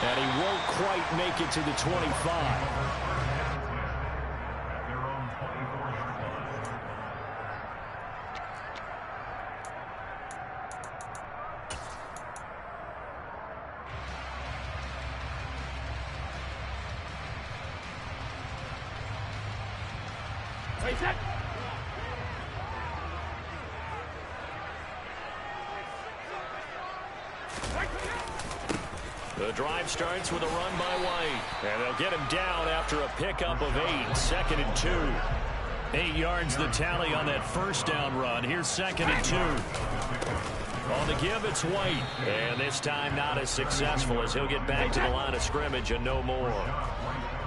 And he won't quite make it to the 25. The drive starts with a run by White. And they'll get him down after a pickup of 8. 2nd and 2. 8 yards the tally on that first down run. Here's 2nd and 2. On the give, it's White. And this time not as successful as he'll get back to the line of scrimmage and no more.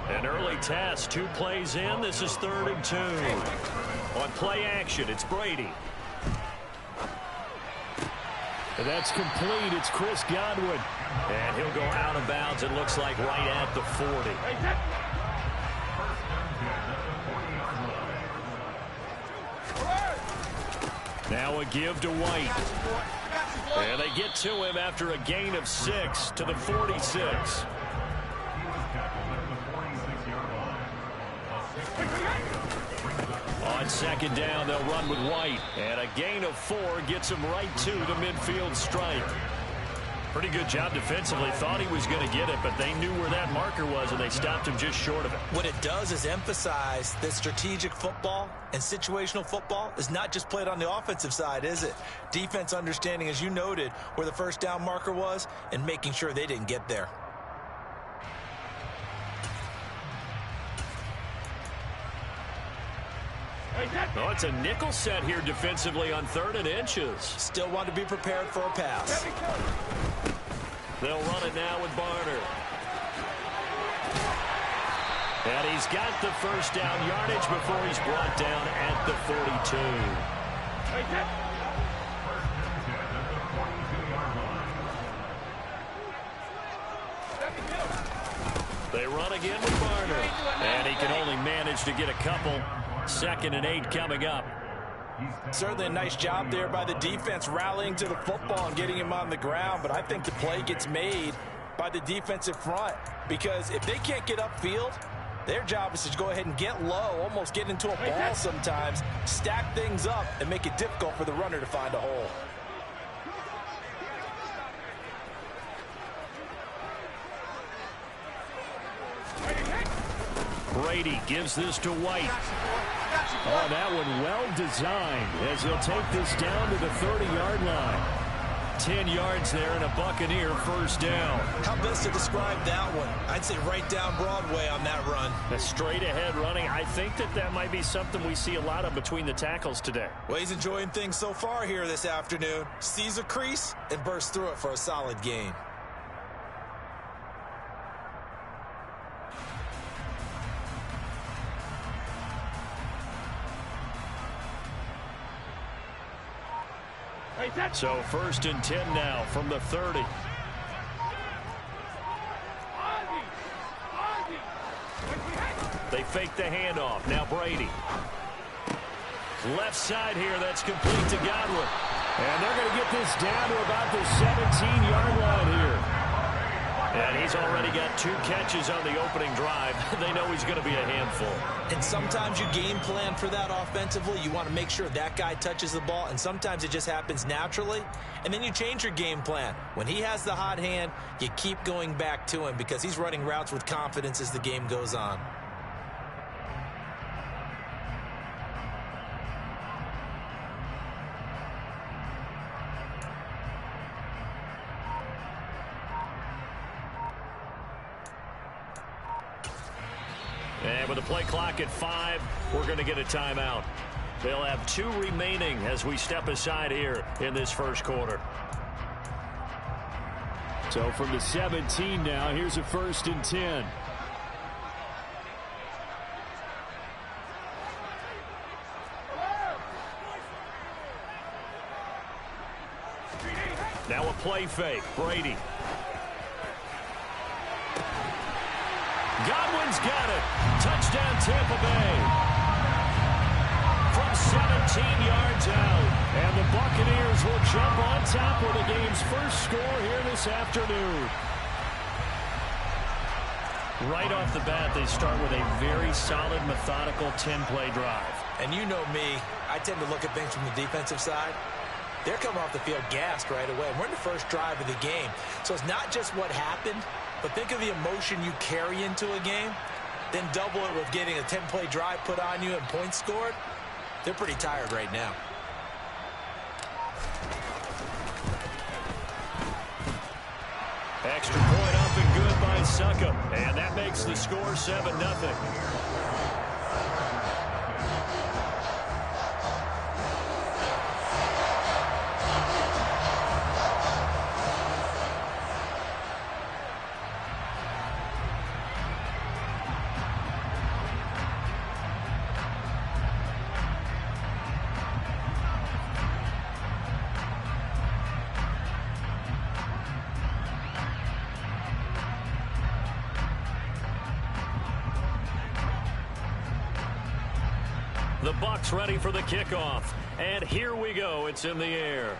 An early test. 2 plays in. This is 3rd and 2. On play action, it's Brady. And that's complete. It's Chris Godwin. And he'll go out of bounds, it looks like, right at the 40. Now a give to White. And they get to him after a gain of 6 to the 46. On 2nd down, they'll run with White. And a gain of 4 gets him right to the midfield stripe. Pretty good job defensively. Thought he was going to get it, but they knew where that marker was, and they stopped him just short of it. What it does is emphasize that strategic football and situational football is not just played on the offensive side, is it? Defense understanding, as you noted, where the first down marker was and making sure they didn't get there. Oh, it's a nickel set here defensively on 3rd and inches. Still want to be prepared for a pass. They'll run it now with Barner. And he's got the first down yardage before he's brought down at the 42. They run again with Barner. And he can only manage to get a couple. 2nd and 8 coming up. Certainly a nice job there by the defense rallying to the football and getting him on the ground, but I think the play gets made by the defensive front because if they can't get upfield, their job is to go ahead and get low, almost get into a ball sometimes, stack things up, and make it difficult for the runner to find a hole. Brady gives this to White. Oh, that one well designed as he'll take this down to the 30-yard line. 10 yards there and a Buccaneer first down. How best to describe that one? I'd say right down Broadway on that run. A straight ahead running. I think that might be something we see a lot of between the tackles today. Well, he's enjoying things so far here this afternoon. Sees a crease and bursts through it for a solid gain. So 1st and 10 now from the 30. They fake the handoff. Now Brady. Left side here. That's complete to Godwin. And they're going to get this down to about the 17-yard line here. And he's already got 2 catches on the opening drive. They know he's going to be a handful. And sometimes you game plan for that offensively. You want to make sure that guy touches the ball, and sometimes it just happens naturally. And then you change your game plan. When he has the hot hand, you keep going back to him because he's running routes with confidence as the game goes on. And with the play clock at 5, we're going to get a timeout. They'll have 2 remaining as we step aside here in this first quarter. So from the 17 now, here's a 1st and 10. Now a play fake. Brady. Godwin's got it. Touchdown Tampa Bay. From 17 yards out. And the Buccaneers will jump on top with the game's first score here this afternoon. Right off the bat, they start with a very solid, methodical 10-play drive. And you know me, I tend to look at things from the defensive side. They're coming off the field gassed right away. We're in the first drive of the game. So it's not just what happened, but think of the emotion you carry into a game. Then double it with getting a 10-play drive put on you and points scored. They're pretty tired right now. Extra point up and good by Suckup. And that makes the score 7-0. The Bucs ready for the kickoff. And here we go. It's in the air.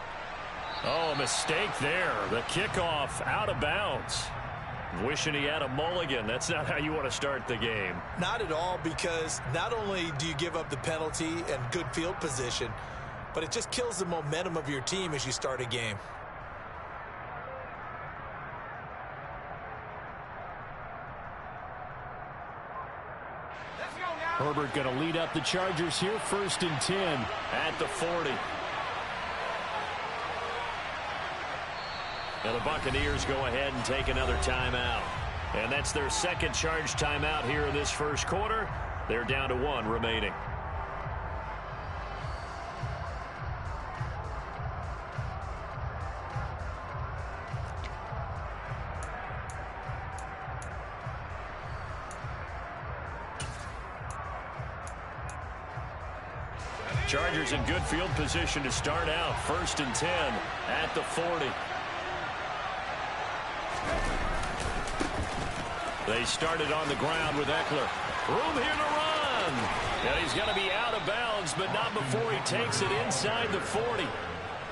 Oh, mistake there. The kickoff out of bounds. Wishing he had a mulligan. That's not how you want to start the game. Not at all, because not only do you give up the penalty and good field position, but it just kills the momentum of your team as you start a game. Herbert going to lead up the Chargers here, 1st and 10 at the 40. Now the Buccaneers go ahead and take another timeout. And that's their second charge timeout here in this first quarter. They're down to 1 remaining. Chargers in good field position to start out. 1st and 10 at the 40. They started on the ground with Eckler. Room here to run. And he's going to be out of bounds, but not before he takes it inside the 40.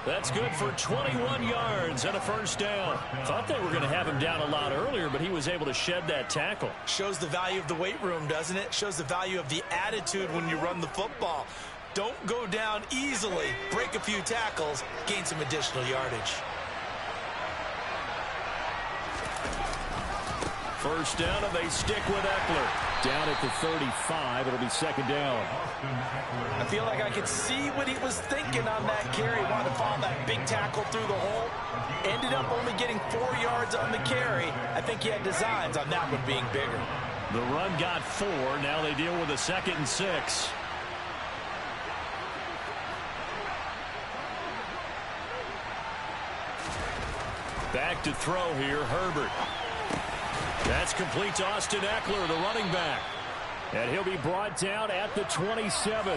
That's good for 21 yards and a first down. Thought they were going to have him down a lot earlier, but he was able to shed that tackle. Shows the value of the weight room, doesn't it? Shows the value of the attitude when you run the football. Don't go down easily. Break a few tackles. Gain some additional yardage. First down, and they stick with Eckler. Down at the 35. It'll be 2nd down. I feel like I could see what he was thinking on that carry. Wanted to follow that big tackle through the hole. Ended up only getting 4 yards on the carry. I think he had designs on that one being bigger. The run got 4. Now they deal with a 2nd and 6. Back to throw here, Herbert. That's complete to Austin Eckler, the running back. And he'll be brought down at the 27.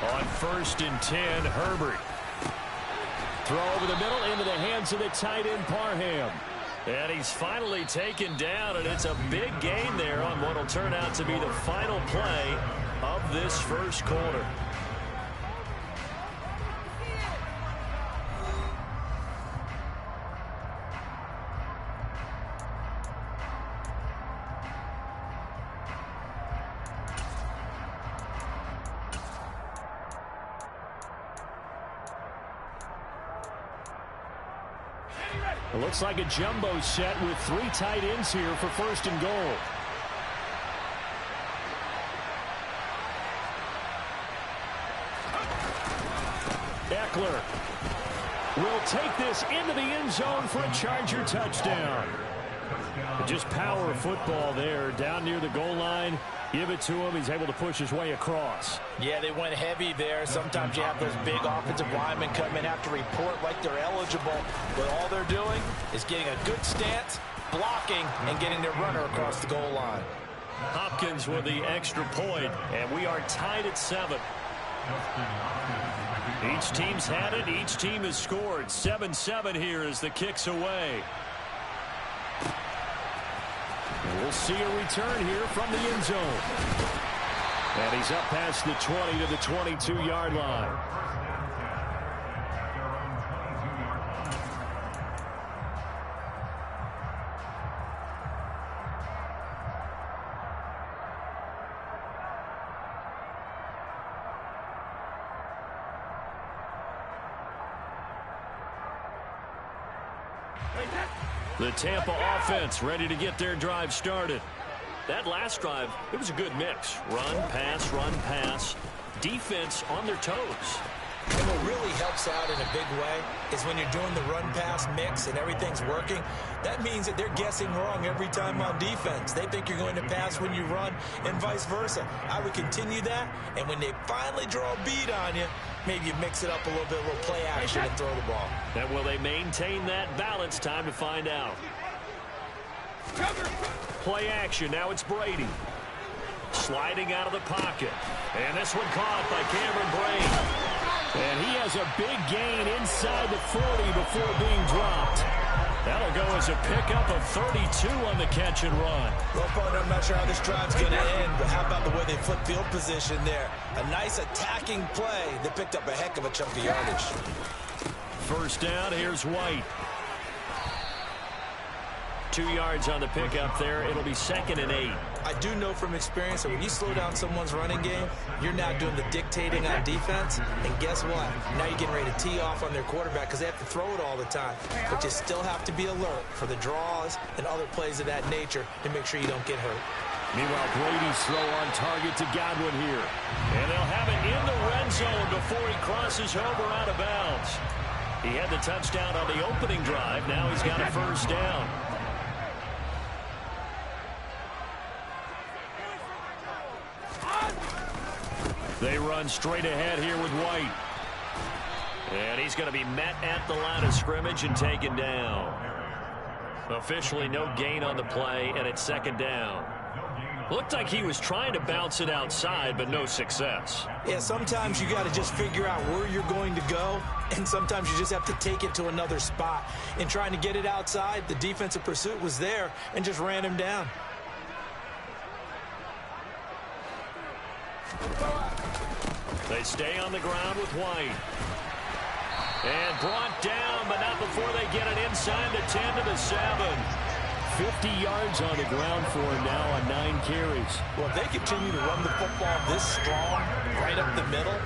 On 1st and 10, Herbert. Throw over the middle into the hands of the tight end, Parham. And he's finally taken down, and it's a big gain there on what will turn out to be the final play of this first quarter. It looks like a jumbo set with 3 tight ends here for 1st and goal. Eckler will take this into the end zone for a Charger touchdown. Just power football there down near the goal line. Give it to him. He's able to push his way across. Yeah, they went heavy there. Sometimes you have those big offensive linemen come in, have to report like they're eligible. But all they're doing is getting a good stance, blocking, and getting their runner across the goal line. Hopkins with the extra point, and we are tied at 7. Each team's had it. Each team has scored. 7-7 here as the kick's away. We'll see a return here from the end zone. And he's up past the 20 to the 22-yard line. The Tampa offense ready to get their drive started. That last drive, it was a good mix. Run, pass, defense on their toes. And what really helps out in a big way is when you're doing the run-pass mix and everything's working, that means that they're guessing wrong every time on defense. They think you're going to pass when you run and vice versa. I would continue that, and when they finally draw a beat on you, maybe you mix it up a little bit, a little play action and throw the ball. And will they maintain that balance? Time to find out. Play action. Now it's Brady. Sliding out of the pocket. And this one caught by Cameron Brate. And he has a big gain inside the 40 before being dropped. That'll go as a pickup of 32 on the catch and run. Well, partner, I'm not sure how this drive's going to end, but how about the way they flip field position there? A nice attacking play that picked up a heck of a chunk of yardage. First down, here's White. 2 yards on the pickup there. It'll be 2nd and 8. I do know from experience that when you slow down someone's running game, you're now doing the dictating on defense. And guess what? Now you're getting ready to tee off on their quarterback because they have to throw it all the time. But you still have to be alert for the draws and other plays of that nature to make sure you don't get hurt. Meanwhile, Brady's throw on target to Godwin here. And they'll have it in the red zone before he crosses over out of bounds. He had the touchdown on the opening drive. Now he's got a first down. They run straight ahead here with White. And he's going to be met at the line of scrimmage and taken down. Officially no gain on the play, and it's 2nd down. Looked like he was trying to bounce it outside, but no success. Yeah, sometimes you got to just figure out where you're going to go, and sometimes you just have to take it to another spot. In trying to get it outside, the defensive pursuit was there and just ran him down. They stay on the ground with White. And brought down, but not before they get it inside the 10 to the 7. 50 yards on the ground for him now on 9 carries. Well, if they continue to run the football this strong, right up the middle,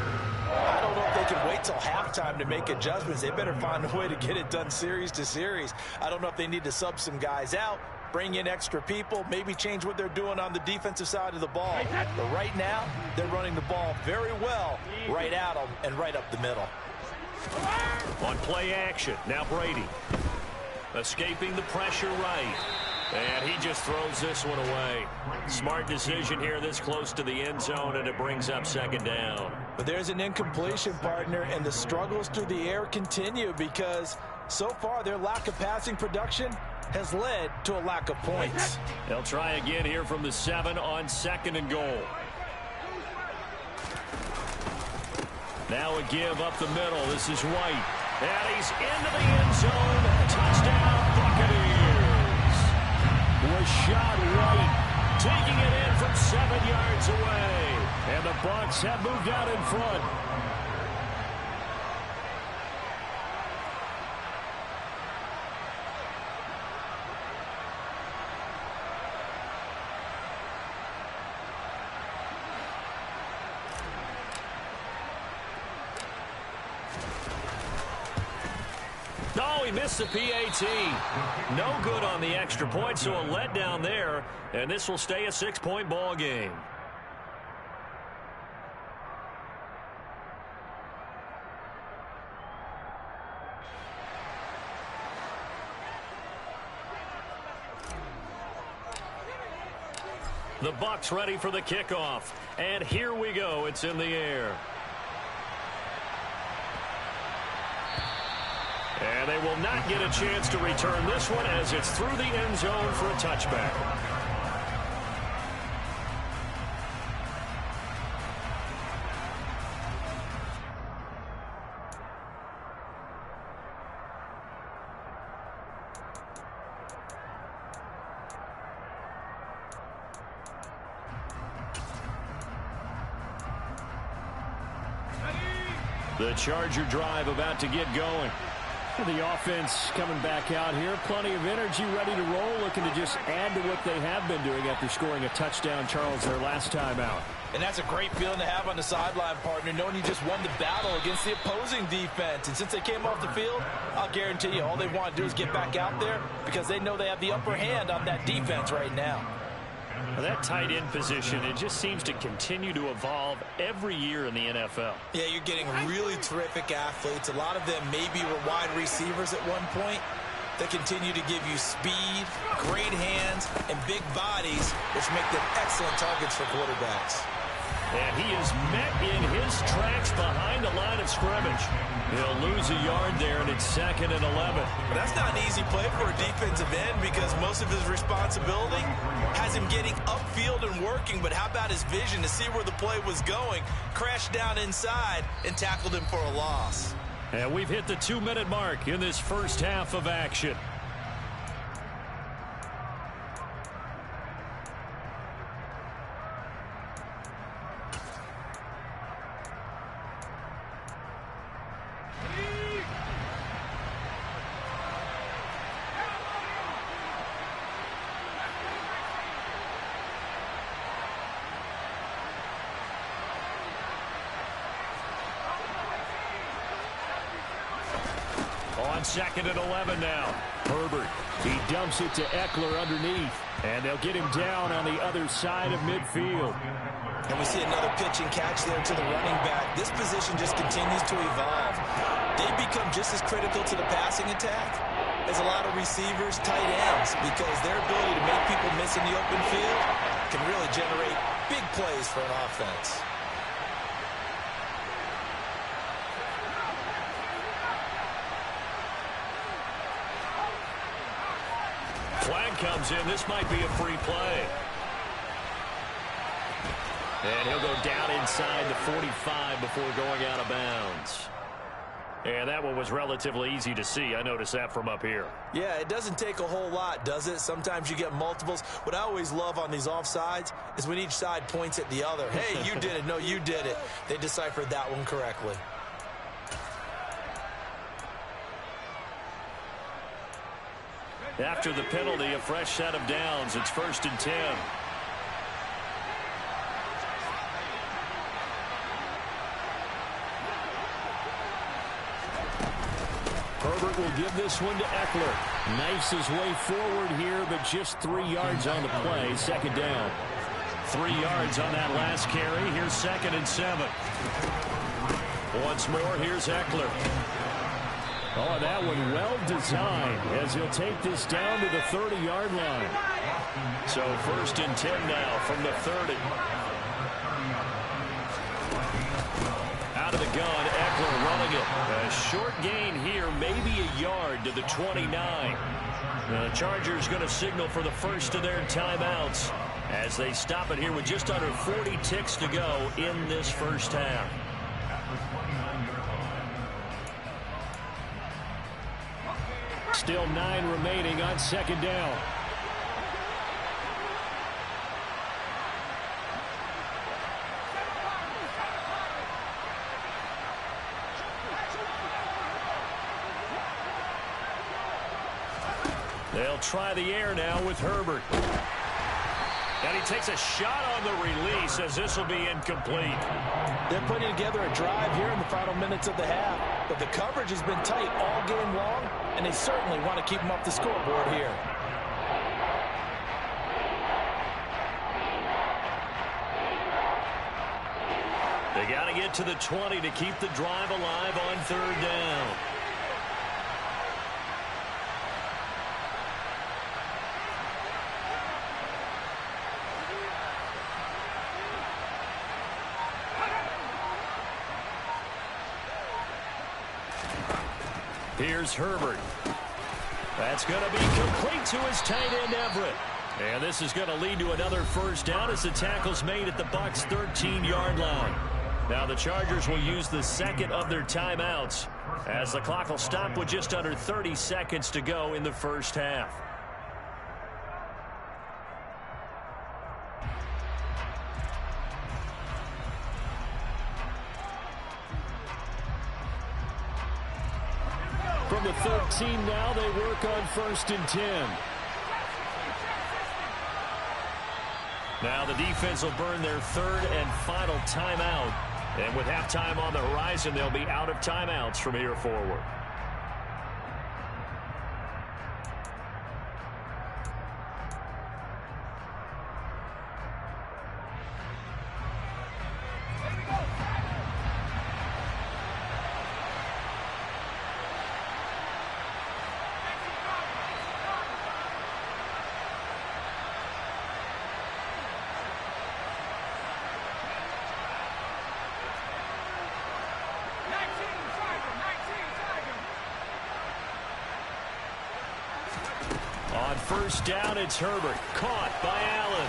I don't know if they can wait till halftime to make adjustments. They better find a way to get it done series to series. I don't know if they need to sub some guys out, bring in extra people, maybe change what they're doing on the defensive side of the ball. But right now, they're running the ball very well right at them and right up the middle. On play action, now Brady. Escaping the pressure right. And he just throws this one away. Smart decision here this close to the end zone, and it brings up 2nd down. But there's an incompletion, partner, and the struggles through the air continue because so far their lack of passing production has led to a lack of points. They'll try again here from the 7 on 2nd and goal. Now a give up the middle. This is White. And he's into the end zone. Touchdown, Buccaneers. Rashad White taking it in from 7 yards away. And the Bucs have moved out in front. No, he missed the PAT. No good on the extra point, so a letdown there. And this will stay a 6-point ball game. The Bucs ready for the kickoff. And here we go. It's in the air. And they will not get a chance to return this one as it's through the end zone for a touchback. The Charger drive about to get going. The offense coming back out here. Plenty of energy, ready to roll, looking to just add to what they have been doing after scoring a touchdown, Charles, their last time out. And that's a great feeling to have on the sideline, partner, knowing you just won the battle against the opposing defense. And since they came off the field, I'll guarantee you all they want to do is get back out there because they know they have the upper hand on that defense right now. Well, that tight end position, it just seems to continue to evolve every year in the NFL. Yeah, you're getting really terrific athletes. A lot of them maybe were wide receivers at one point. They continue to give you speed, great hands, and big bodies, which make them excellent targets for quarterbacks. And he is met in his tracks behind the line of scrimmage. He'll lose a yard there, and it's 2nd and 11. But that's not an easy play for a defensive end because most of his responsibility has him getting upfield and working. But how about his vision to see where the play was going, crashed down inside, and tackled him for a loss. And we've hit the 2-minute mark in this first half of action. On 2nd and 11 now. Herbert, he dumps it to Eckler underneath. And they'll get him down on the other side of midfield. And we see another pitch and catch there to the running back. This position just continues to evolve. They become just as critical to the passing attack as a lot of receivers, tight ends, because their ability to make people miss in the open field can really generate big plays for an offense. Flag comes in. This might be a free play. And he'll go down inside the 45 before going out of bounds. And that one was relatively easy to see. I noticed that from up here. Yeah, it doesn't take a whole lot, does it? Sometimes you get multiples. What I always love on these offsides is when each side points at the other. Hey, you did it. No, you did it. They deciphered that one correctly. After the penalty, a fresh set of downs. It's 1st and 10. Herbert will give this one to Eckler. Knifes his way forward here, but just 3 yards on the play. 2nd down. 3 yards on that last carry. Here's 2nd and 7. Once more, here's Eckler. Oh, that one well designed as he'll take this down to the 30-yard line. So 1st and 10 now from the 30. Out of the gun, Eckler running it. A short gain here, maybe a yard to the 29. The Chargers going to signal for the first of their timeouts as they stop it here with just under 40 ticks to go in this first half. Still 9 remaining on 2nd down. They'll try the air now with Herbert. And he takes a shot on the release as this will be incomplete. They're putting together a drive here in the final minutes of the half, but the coverage has been tight all game long, and they certainly want to keep them off the scoreboard here. They got to get to the 20 to keep the drive alive on 3rd down. Here's Herbert. That's going to be complete to his tight end, Everett. And this is going to lead to another first down as the tackle's made at the Bucs' 13-yard line. Now the Chargers will use the 2nd of their timeouts as the clock will stop with just under 30 seconds to go in the first half. from the 13 now. They work on 1st and 10. Now the defense will burn their 3rd and final timeout. And with halftime on the horizon, they'll be out of timeouts from here forward. On 1st down, it's Herbert. Caught by Allen.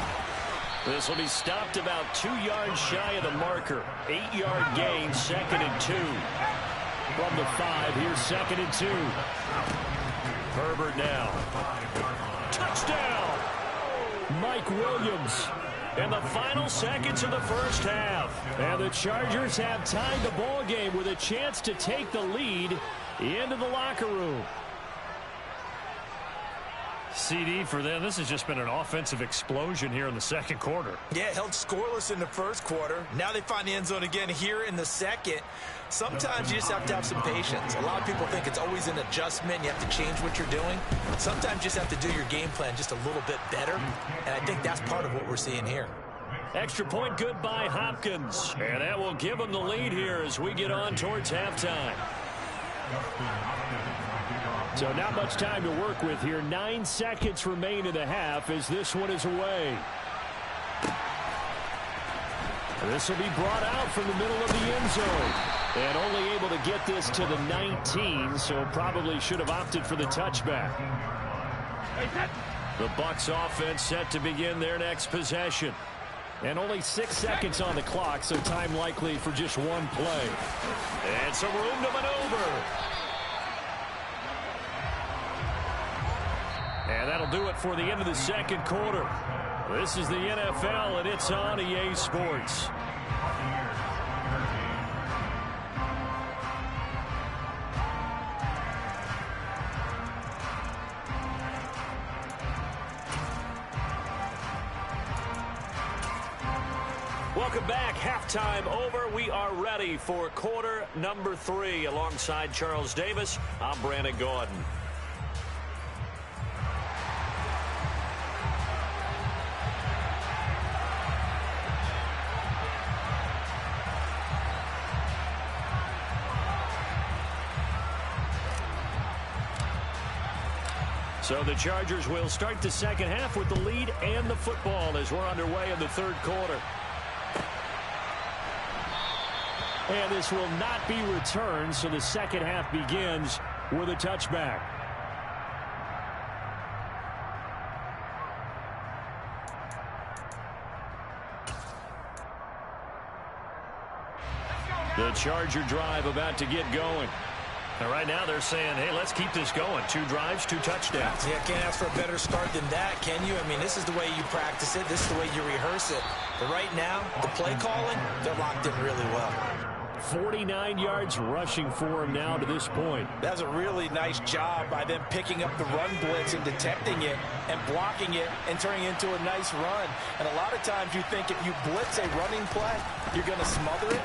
This will be stopped about 2 yards shy of the marker. 8-yard gain, 2nd and 2. From the 5, here's 2nd and 2. Herbert now. Touchdown! Mike Williams. In the final seconds of the first half. And the Chargers have tied the ball game with a chance to take the lead into the locker room. CD for them. This has just been an offensive explosion here in the 2nd quarter. Yeah, held scoreless in the 1st quarter. Now they find the end zone again here in the 2nd. Sometimes you just have to have some patience. A lot of people think it's always an adjustment. You have to change what you're doing. Sometimes you just have to do your game plan just a little bit better. And I think that's part of what we're seeing here. Extra point good by Hopkins. And that will give them the lead here as we get on towards halftime. So not much time to work with here. 9 seconds remain in the half as this one is away. This will be brought out from the middle of the end zone. And only able to get this to the 19, so probably should have opted for the touchback. The Bucs offense set to begin their next possession. And only 6 seconds on the clock, so time likely for just one play. And some room to maneuver. And that'll do it for the end of the 2nd quarter. This is the NFL, and it's on EA Sports. Welcome back. Halftime over. We are ready for quarter number 3. Alongside Charles Davis, I'm Brandon Gordon. So the Chargers will start the 2nd half with the lead and the football as we're underway in the 3rd quarter. And this will not be returned, so the 2nd half begins with a touchback. The Charger drive about to get going. And right now they're saying, hey, let's keep this going. 2 drives, 2 touchdowns. Yeah, can't ask for a better start than that, can you? I mean, this is the way you practice it. This is the way you rehearse it. But right now, the play calling, they're locked in really well. 49 yards rushing for him now to this point. That's a really nice job by them picking up the run blitz and detecting it and blocking it and turning it into a nice run. And a lot of times you think if you blitz a running play, you're going to smother it.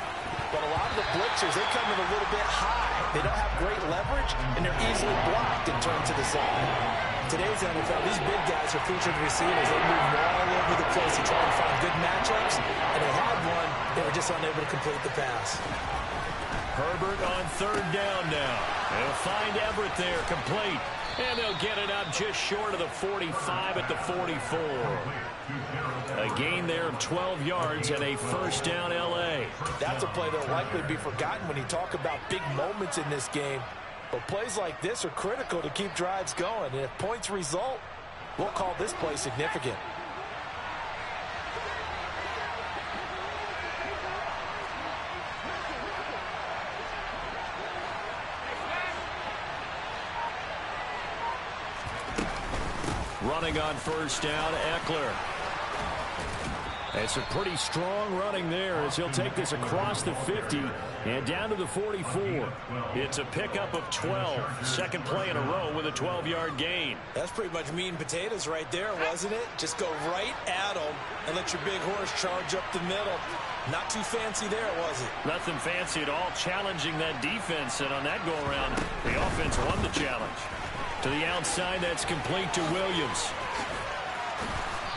But a lot of the blitzers, they come in a little bit high. They don't have great leverage, and they're easily blocked and turned to the side. Today's NFL, these big guys are featured receivers. They move all over the place to try and find good matchups, and they had one. They were just unable to complete the pass. Herbert on 3rd down now. They'll find Everett there, complete. And they'll get it up just short of the 45 at the 44. A gain there of 12 yards and a 1st down L.A. That's a play that will likely be forgotten when you talk about big moments in this game. But plays like this are critical to keep drives going. And if points result, we'll call this play significant. Running on 1st down, Eckler. It's a pretty strong running there as he'll take this across the 50 and down to the 44. It's a pickup of 12. Second play in a row with a 12-yard gain. That's pretty much meat and potatoes right there, wasn't it? Just go right at them and let your big horse charge up the middle. Not too fancy there, was it? Nothing fancy at all, challenging that defense. And on that go-around, the offense won the challenge. To the outside, that's complete to Williams.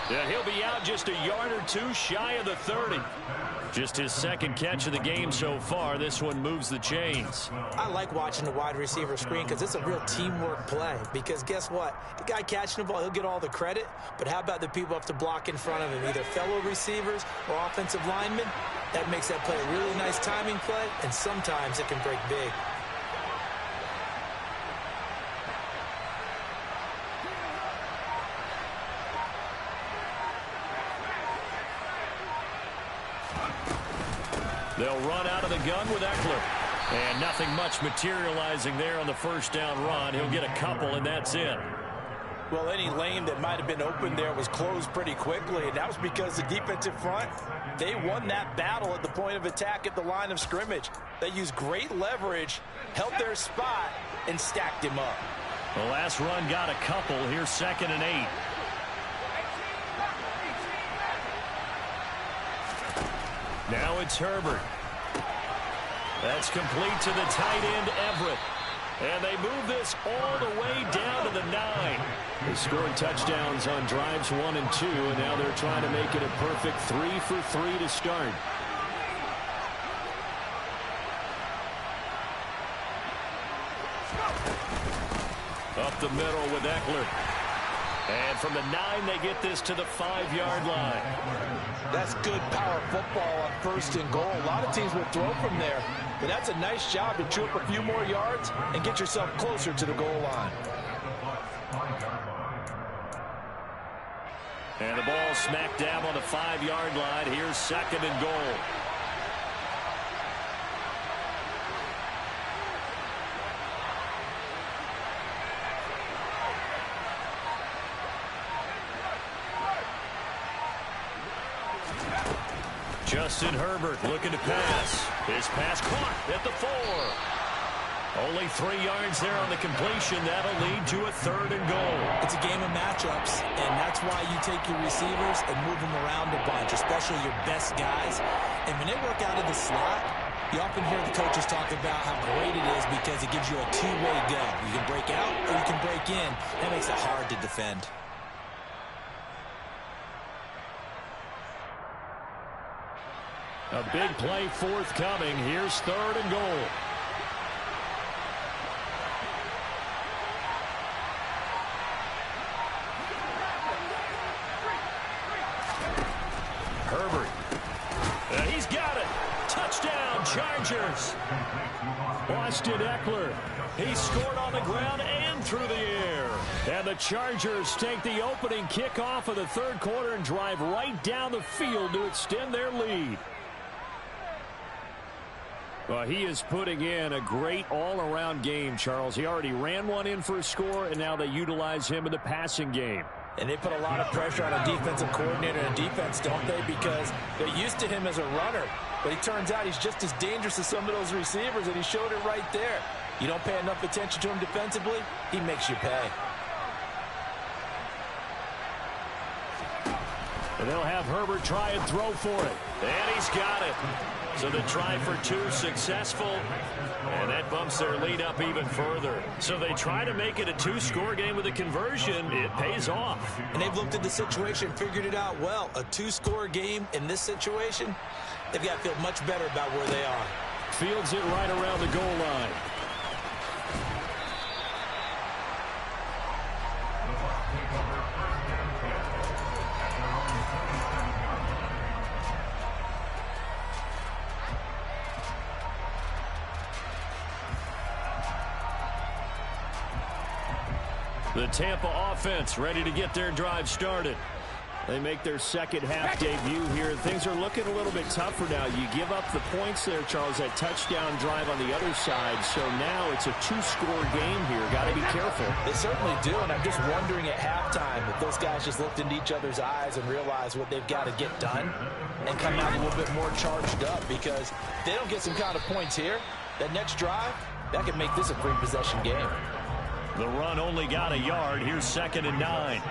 Yeah, he'll be out just a yard or two shy of the 30. Just his second catch of the game so far. This one moves the chains. I like watching the wide receiver screen because it's a real teamwork play. Because guess what? The guy catching the ball, he'll get all the credit. But how about the people up to block in front of him, either fellow receivers or offensive linemen? That makes that play a really nice timing play, and sometimes it can break big. They'll run out of the gun with Eckler. And nothing much materializing there on the first down run. He'll get a couple, and that's it. Well, any lane that might have been open there was closed pretty quickly, and that was because the defensive front, they won that battle at the point of attack at the line of scrimmage. They used great leverage, held their spot, and stacked him up. The last run got a couple. Here's 2nd and 8. Now it's Herbert. That's complete to the tight end, Everett. And they move this all the way down to the 9. They scored touchdowns on drives 1 and 2, and now they're trying to make it a perfect 3 for 3 to start. Up the middle with Eckler. And from the 9, they get this to the 5-yard line. That's good power football on 1st and goal. A lot of teams will throw from there, but that's a nice job to chew up a few more yards and get yourself closer to the goal line. And the ball smack dab on the 5-yard line. Here's 2nd and goal. Justin Herbert looking to pass. His pass caught at the 4. Only 3 yards there on the completion. That'll lead to a 3rd and goal. It's a game of matchups, and that's why you take your receivers and move them around a bunch, especially your best guys. And when they work out of the slot, you often hear the coaches talk about how great it is because it gives you a two-way go. You can break out or you can break in. That makes it hard to defend. A big play forthcoming. Here's 3rd and goal. Herbert. He's got it. Touchdown, Chargers. Austin Eckler. He scored on the ground and through the air. And the Chargers take the opening kickoff of the 3rd quarter and drive right down the field to extend their lead. Well, he is putting in a great all-around game, Charles. He already ran one in for a score, and now they utilize him in the passing game. And they put a lot of pressure on a defensive coordinator and defense, don't they? Because they're used to him as a runner. But he turns out he's just as dangerous as some of those receivers, and he showed it right there. You don't pay enough attention to him defensively, he makes you pay. And they'll have Herbert try and throw for it. And he's got it. So the try for 2 successful. And that bumps their lead up even further. So they try to make it a 2-score game with a conversion. It pays off. And they've looked at the situation, figured it out well. A 2-score game in this situation, they've got to feel much better about where they are. Fields it right around the goal line. The Tampa offense ready to get their drive started. They make their second half debut here. Things are looking a little bit tougher now. You give up the points there, Charles, that touchdown drive on the other side. So now it's a two-score game here. Got to be careful. They certainly do, and I'm just wondering at halftime if those guys just looked into each other's eyes and realized what they've got to get done and come out a little bit more charged up, because if they don't get some kind of points here, that next drive, that could make this a three-possession game. The run only got a yard. Here's 2nd and 9.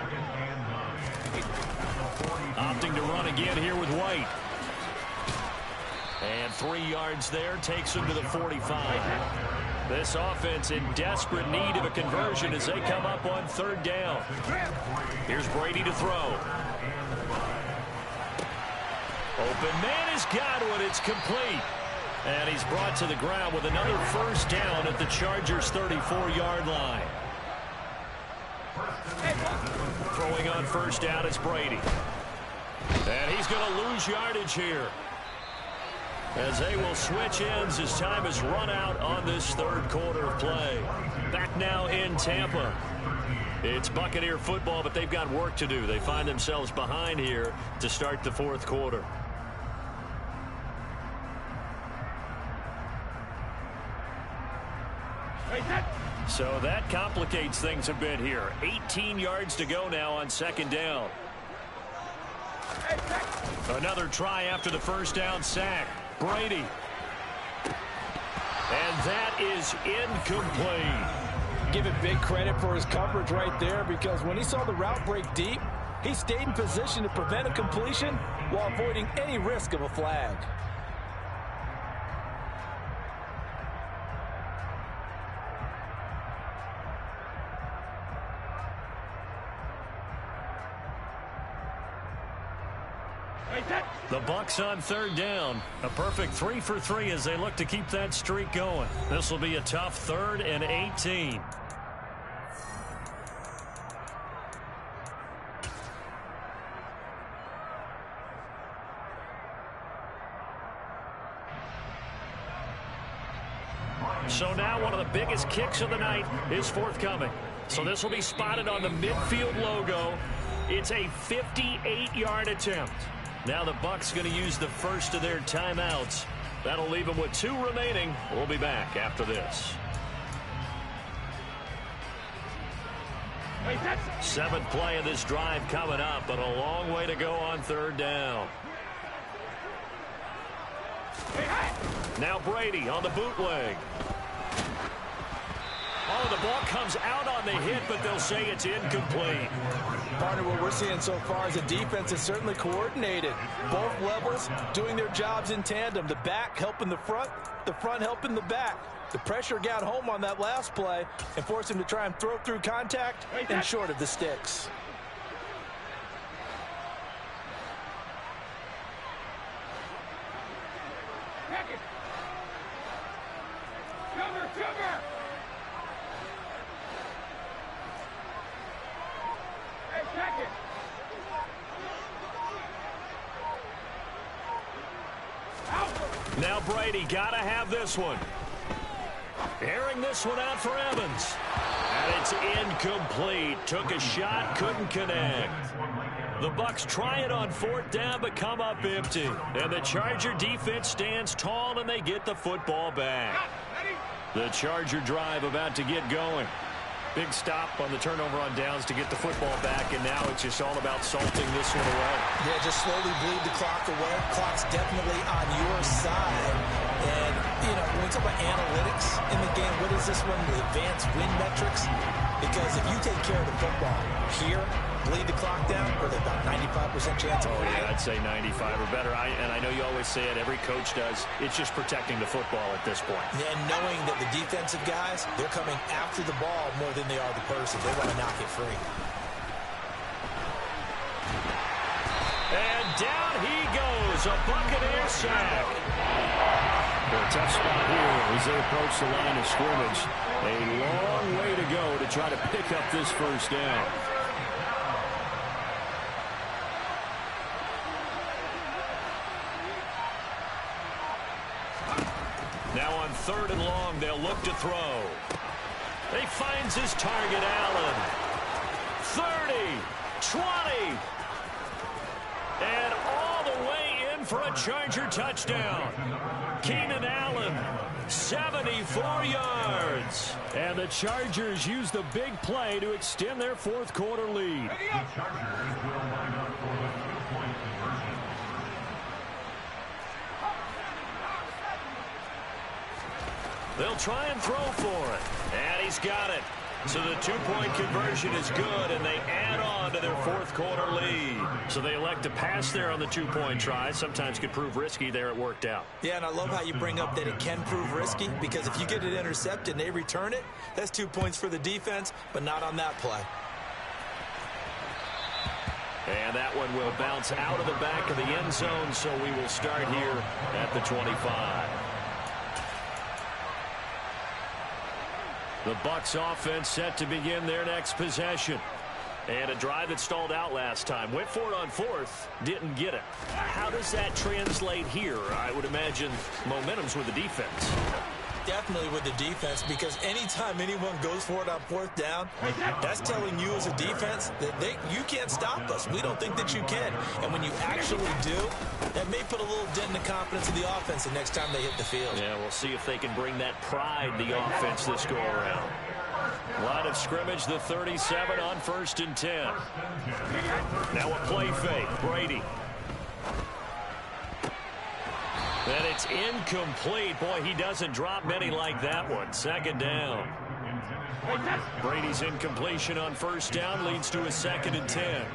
Opting to run again here with White. And 3 yards there takes him to the 45. This offense in desperate need of a conversion as they come up on 3rd down. Here's Brady to throw. Open man has got one. It's complete. And he's brought to the ground with another first down at the Chargers' 34-yard line. Throwing on first down, it's Brady. And he's going to lose yardage here, as they will switch ends as time has run out on this 3rd quarter of play. Back now in Tampa. It's Buccaneer football, but they've got work to do. They find themselves behind here to start the 4th quarter. So that complicates things a bit here. 18 yards to go now on 2nd down. Another try after the first down sack. Brady. And that is incomplete. Give it big credit for his coverage right there, because when he saw the route break deep, he stayed in position to prevent a completion while avoiding any risk of a flag. The Bucs on 3rd down. A perfect 3 for 3 as they look to keep that streak going. This will be a tough 3rd and 18. So now one of the biggest kicks of the night is forthcoming. So this will be spotted on the midfield logo. It's a 58-yard attempt. Now the Bucs going to use the first of their timeouts. That'll leave them with 2 remaining. We'll be back after this. 7th play of this drive coming up, but a long way to go on 3rd down. Now Brady on the bootleg. Oh, the ball comes out on the hit, but they'll say it's incomplete. Partner, what we're seeing so far is a defense is certainly coordinated. Both levels doing their jobs in tandem. The back helping the front helping the back. The pressure got home on that last play and forced him to try and throw through contact and short of the sticks. Now Brady got to have this one. Airing this one out for Evans. And it's incomplete. Took a shot, couldn't connect. The Bucs try it on 4th down, but come up empty. And the Charger defense stands tall, and they get the football back. The Charger drive about to get going. Big stop on the turnover on downs to get the football back, and now it's just all about salting this one away. Yeah, just slowly bleed the clock away. Clock's definitely on your side. And, you know, when we talk about analytics in the game, what is this one? The advanced win metrics? Because if you take care of the football here, bleed the clock down, or the about 95% chance of winning. Yeah, I'd say 95 or better. And I know you always say it, every coach does. It's just protecting the football at this point. And knowing that the defensive guys, they're coming after the ball more than they are the person. They want to knock it free. And down he goes, a Buccaneer sack. A tough spot here as they approach the line of scrimmage. A long way to go to try to pick up this first down. Now on 3rd and long, they'll look to throw. He finds his target, Allen. 30, 20. for a Charger touchdown. Keenan Allen, 74 yards. And the Chargers use the big play to extend their fourth quarter lead. The Chargers will line up for the 2-point conversion. They'll try and throw for it. And he's got it. So the 2-point conversion is good, and they add on to their fourth quarter lead. So they elect to pass there on the 2-point try. Sometimes could prove risky there. It worked out. Yeah, and I love how you bring up that it can prove risky, because if you get it intercepted and they return it, that's 2 points for the defense, but not on that play. And that one will bounce out of the back of the end zone, so we will start here at the 25. The Bucs offense set to begin their next possession. And a drive that stalled out last time. Went for it on fourth. Didn't get it. How does that translate here? I would imagine momentum's with the defense. Definitely with the defense, because anytime anyone goes for it on fourth down, that's telling you as a defense that you can't stop us. We don't think that you can. And when you actually do, that may put a little dent in the confidence of the offense the next time they hit the field. Yeah, we'll see if they can bring that pride in the offense this go around. Line of scrimmage, the 37 on 1st and 10. Now a play fake. Brady. And it's incomplete. Boy, he doesn't drop many like that one. 2nd down. Brady's incompletion on 1st down leads to a 2nd and 10.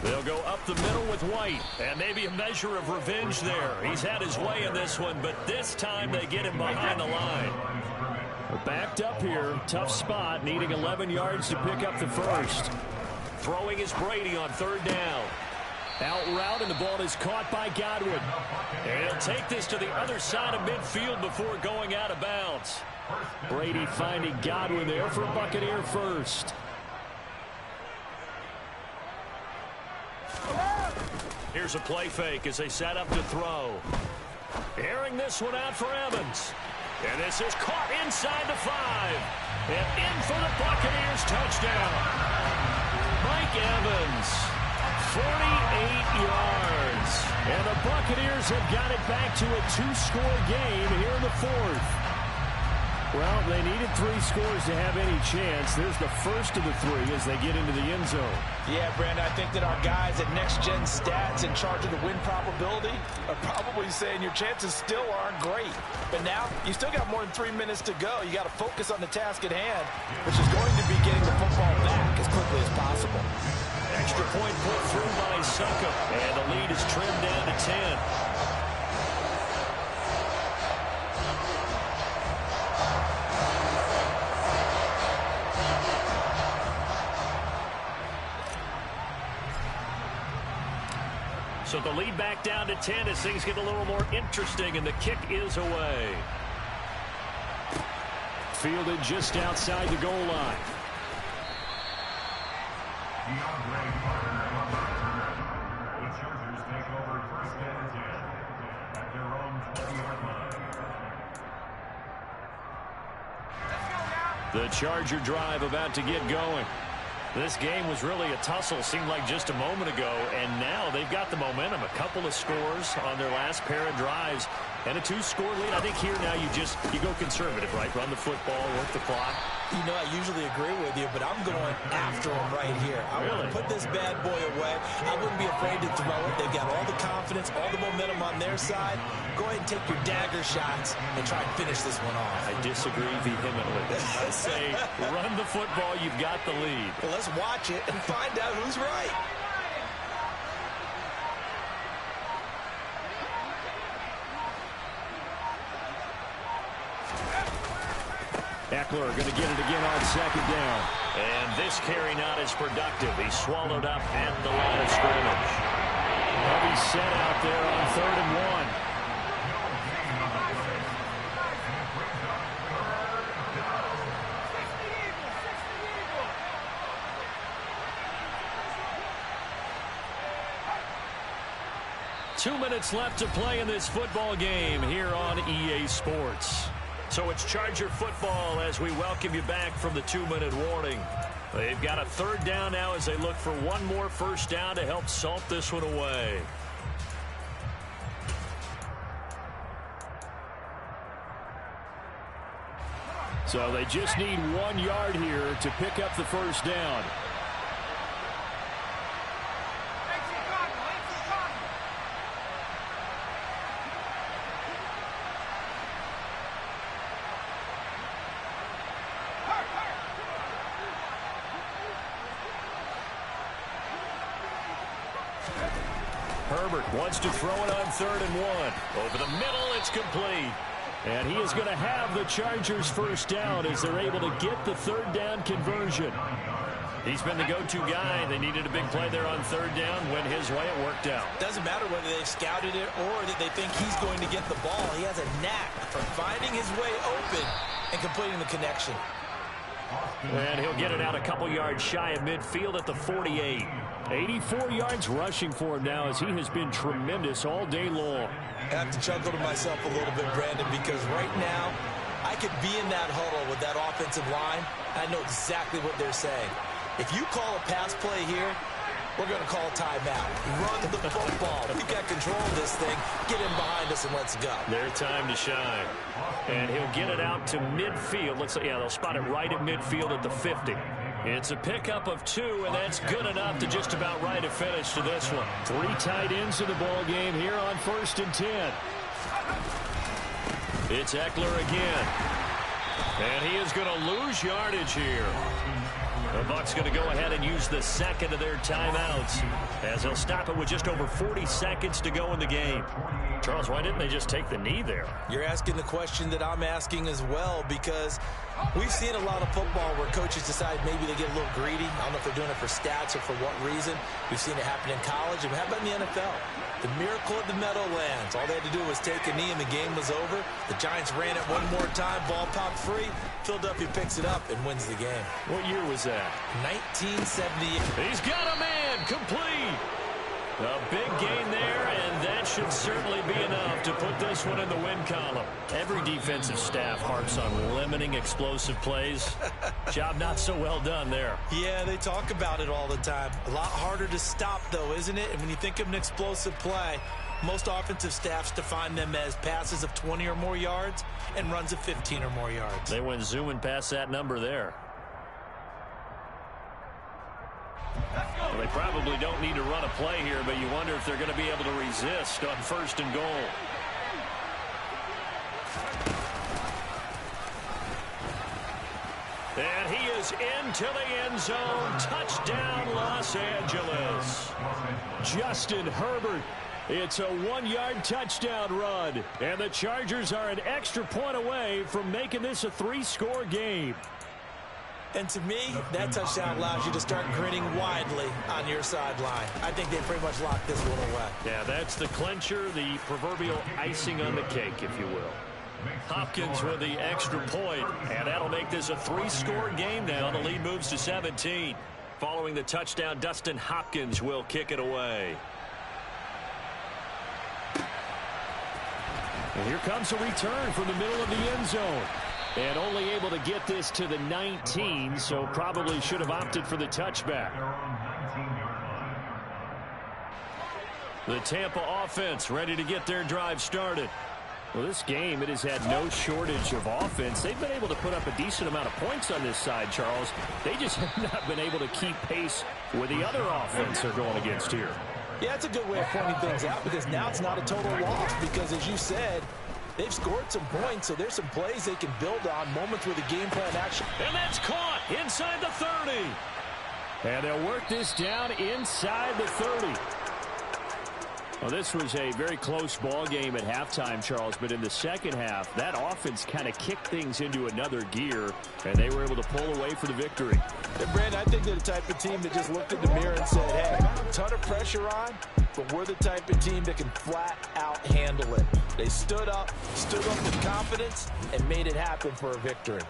They'll go up the middle with White, and maybe a measure of revenge there. He's had his way in this one, but this time they get him behind the line. We're backed up here. Tough spot, needing 11 yards to pick up the first. Throwing is Brady on 3rd down. Out route, and the ball is caught by Godwin. And he'll take this to the other side of midfield before going out of bounds. Brady finding Godwin there for a Buccaneer first. Here's a play fake as they set up to throw. Airing this one out for Evans. And this is caught inside the 5. And in for the Buccaneers touchdown. Mike Evans, 48 yards. And the Buccaneers have got it back to a 2-score game here in the 4th. Well, they needed 3 scores to have any chance. There's the first of the 3 as they get into the end zone. Yeah, Brandon, I think that our guys at Next Gen Stats in charge of the win probability are probably saying your chances still aren't great. But now, you still got more than 3 minutes to go. You got to focus on the task at hand, which is going to be getting the football back as quickly as possible. Extra point put through by Suckup, and the lead is trimmed down to 10. So the lead back down to 10 as things get a little more interesting, and the kick is away. Fielded just outside the goal line. The Chargers take over 1st and 10 at their own 20-yard line. The Charger drive about to get going. This game was really a tussle, seemed like just a moment ago, and now they've got the momentum. A couple of scores on their last pair of drives, and a 2-score lead. I think here now you go conservative, right? Run the football, work the clock. You know, I usually agree with you, but I'm going after him right here. I want to put this bad boy away. I wouldn't be afraid to throw it. They've got all the confidence, all the momentum on their side. Go ahead and take your dagger shots and try and finish this one off. I disagree vehemently. I say run the football. You've got the lead. Well, let's watch it and find out who's right. Eckler going to get it again on 2nd down. And this carry not as productive. He's swallowed up at the line of scrimmage. Heavy set out there on 3rd and 1. 2 minutes left to play in this football game here on EA Sports. So it's Charger football as we welcome you back from the 2-minute warning. They've got a third down now as they look for one more first down to help salt this one away. So they just need 1 yard here to pick up the first down. Herbert wants to throw it on 3rd and 1. Over the middle, it's complete. And he is going to have the Chargers first down as they're able to get the third down conversion. He's been the go-to guy. They needed a big play there on 3rd down. Went his way. It worked out. Doesn't matter whether they've scouted it or that they think he's going to get the ball. He has a knack for finding his way open and completing the connection. And he'll get it out a couple yards shy of midfield at the 48. 84 yards rushing for him now as he has been tremendous all day long. I have to chuckle to myself a little bit, Brandon, because right now I could be in that huddle with that offensive line. I know exactly what they're saying. If you call a pass play here, we're going to call a timeout. Run the football. We've got control of this thing. Get in behind us and let's go. Their time to shine. And he'll get it out to midfield. Looks like, yeah, they'll spot it right at midfield at the 50. It's a pickup of 2, and that's good enough to just about right a finish to this one. 3 tight ends in the ball game here on 1st and 10. It's Eckler again. And he is going to lose yardage here. The Bucs going to go ahead and use the second of their timeouts as they'll stop it with just over 40 seconds to go in the game. Charles, why didn't they just take the knee there? You're asking the question that I'm asking as well, because we've seen a lot of football where coaches decide maybe they get a little greedy. I don't know if they're doing it for stats or for what reason. We've seen it happen in college, and how about in the NFL? The miracle of the Meadowlands. All they had to do was take a knee and the game was over. The Giants ran it one more time. Ball popped free. Philadelphia picks it up and wins the game. What year was that? 1978. He's got a man complete. A big gain there, and that should certainly be enough to put this one in the win column. Every defensive staff harps on limiting explosive plays. Job not so well done there. Yeah, they talk about it all the time. A lot harder to stop, though, isn't it? And when you think of an explosive play, most offensive staffs define them as passes of 20 or more yards and runs of 15 or more yards. They went zooming past that number there. Well, they probably don't need to run a play here, but you wonder if they're going to be able to resist on 1st and goal. And he is into the end zone. Touchdown, Los Angeles. Justin Herbert. It's a 1-yard touchdown run. And the Chargers are an extra point away from making this a 3-score game. And to me, that touchdown allows you to start grinning widely on your sideline. I think they pretty much locked this one away. Yeah, that's the clincher, the proverbial icing on the cake, if you will. Hopkins with the extra point, and that'll make this a 3-score game now. The lead moves to 17. Following the touchdown, Dustin Hopkins will kick it away. And here comes a return from the middle of the end zone. And only able to get this to the 19, so probably should have opted for the touchback. The Tampa offense ready to get their drive started. Well, this game, it has had no shortage of offense. They've been able to put up a decent amount of points on this side, Charles. They just have not been able to keep pace with the other offense they're going against here. Yeah, it's a good way of pointing things out, because now it's not a total loss, because as you said, they've scored some points, so there's some plays they can build on, moments where the game plan action. And that's caught inside the 30. And they'll work this down inside the 30. Well, this was a very close ball game at halftime, Charles, but in the second half, that offense kind of kicked things into another gear, and they were able to pull away for the victory. And Brandon, I think they're the type of team that just looked in the mirror and said, hey, ton of pressure on, but we're the type of team that can flat out handle it. They stood up with confidence, and made it happen for a victory.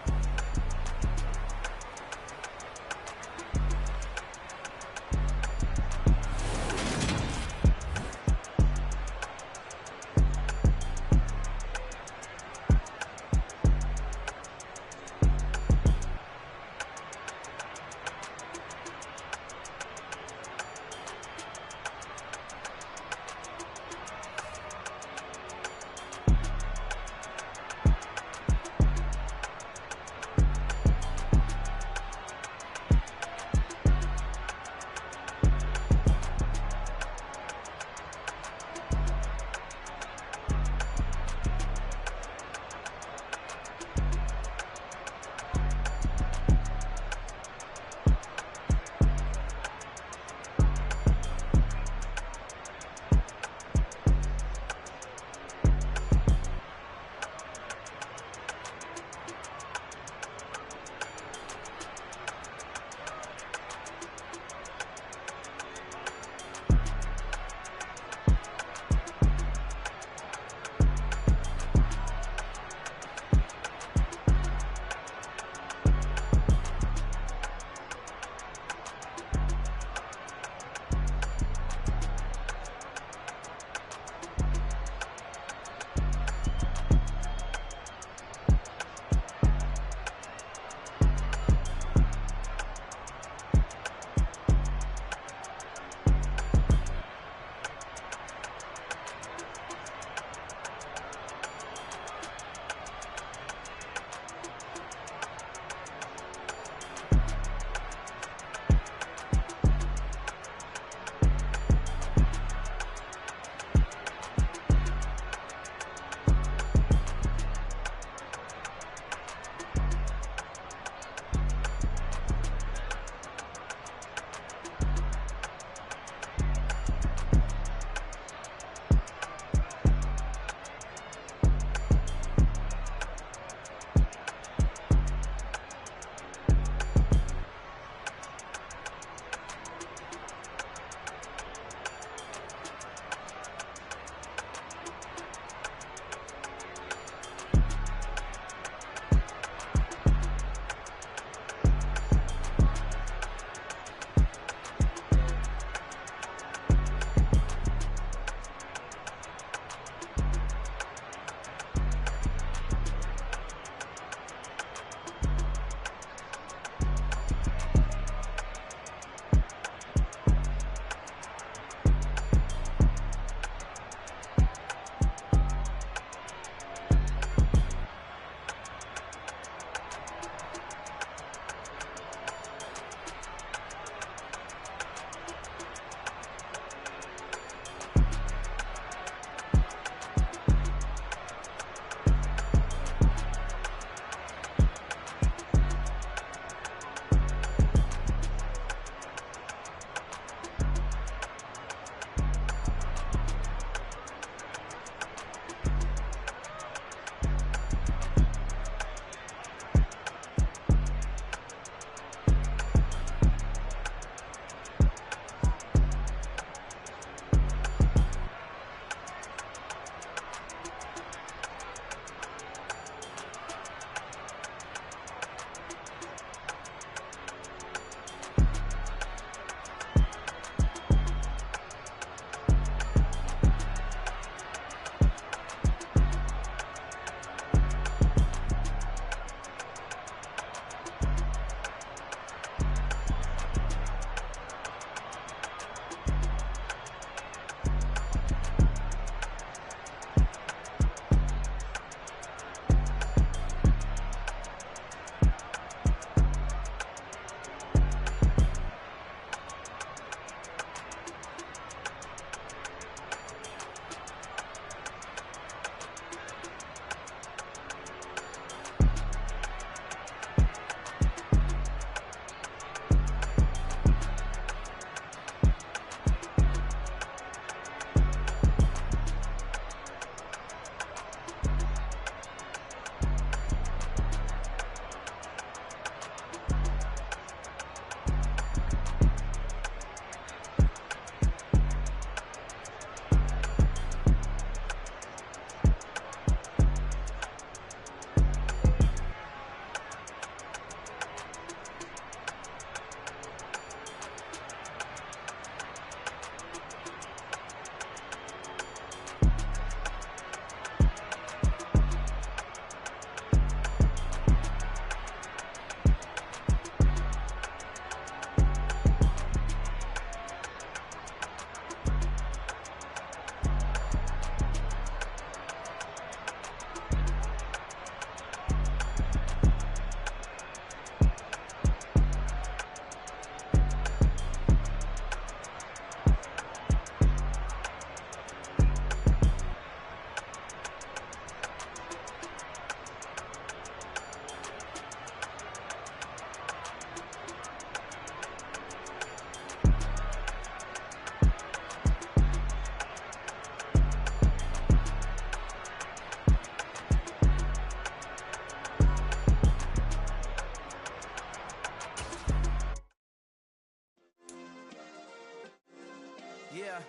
Yeah.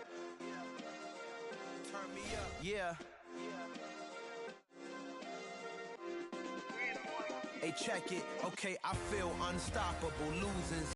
Turn me up. Yeah. Hey, check it. Okay, I feel unstoppable. Losing